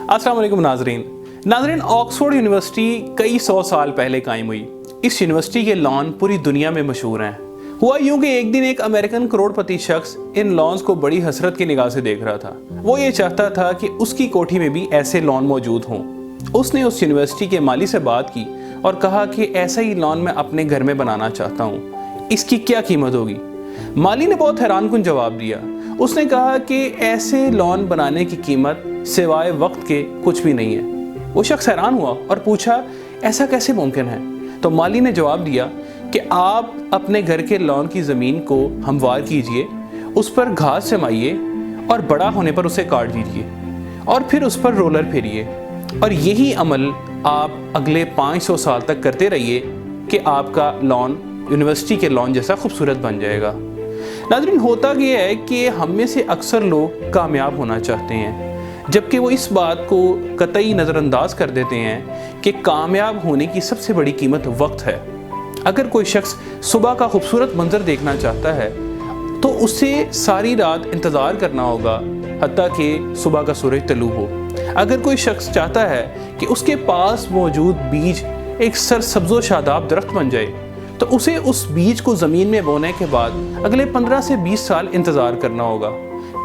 अस्सलाम वालेकुम नाजरीन, ऑक्सफोर्ड यूनिवर्सिटी कई 100 साल पहले कायम हुई। इस यूनिवर्सिटी के लॉन पूरी दुनिया में मशहूर हैं। हुआ यूं कि एक दिन एक अमेरिकन करोड़पति शख्स इन लॉन्स को बड़ी हसरत की निगाह से देख रहा था। वो ये चाहता था कि उसकी कोठी में भी ऐसे लॉन मौजूद हों। उसने उस यूनिवर्सिटी के माली से बात की और कहा कि ऐसा ही लॉन मैं अपने घर में बनाना चाहता हूँ, इसकी क्या कीमत होगी। माली ने बहुत हैरानकुन जवाब दिया। उसने कहा कि ऐसे लॉन बनाने की कीमत सिवाय वक्त के कुछ भी नहीं है। वो शख्स हैरान हुआ और पूछा, ऐसा कैसे मुमकिन है? तो माली ने जवाब दिया कि आप अपने घर के लॉन की ज़मीन को हमवार कीजिए, उस पर घास जमाइए और बड़ा होने पर उसे काट दीजिए और फिर उस पर रोलर फेरिए, और यही अमल आप अगले 500 साल तक करते रहिए कि आपका लॉन यूनिवर्सिटी के लॉन जैसा खूबसूरत बन जाएगा। नाज़रीन, होता यह है कि हम में से अक्सर लोग कामयाब होना चाहते हैं, जबकि वो इस बात को कतई नज़रअंदाज कर देते हैं कि कामयाब होने की सबसे बड़ी कीमत वक्त है। अगर कोई शख्स सुबह का खूबसूरत मंजर देखना चाहता है तो उसे सारी रात इंतज़ार करना होगा हत्ता कि सुबह का सूरज तलू हो। अगर कोई शख्स चाहता है कि उसके पास मौजूद बीज एक सरसब्ज़ो शादाब दरख्त बन जाए तो उसे उस बीज को ज़मीन में बोने के बाद अगले 15 से 20 साल इंतज़ार करना होगा,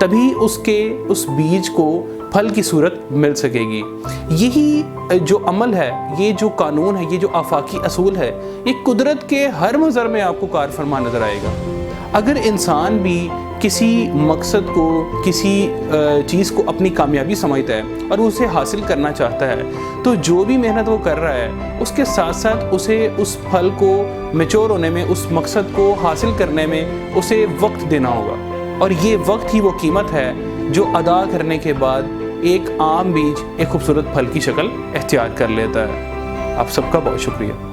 तभी उसके उस बीज को फल की सूरत मिल सकेगी। यही जो अमल है, ये जो कानून है, ये जो आफाकी असूल है, ये कुदरत के हर मंज़र में आपको कार फरमा नज़र आएगा। अगर इंसान भी किसी मकसद को, किसी चीज़ को अपनी कामयाबी समझता है और उसे हासिल करना चाहता है, तो जो भी मेहनत वो कर रहा है उसके साथ साथ उसे उस फल को मैच्योर होने में, उस मकसद को हासिल करने में उसे वक्त देना होगा। और ये वक्त ही वो कीमत है जो अदा करने के बाद एक आम बीज एक खूबसूरत फल की शक्ल इख्तियार कर लेता है। आप सबका बहुत शुक्रिया।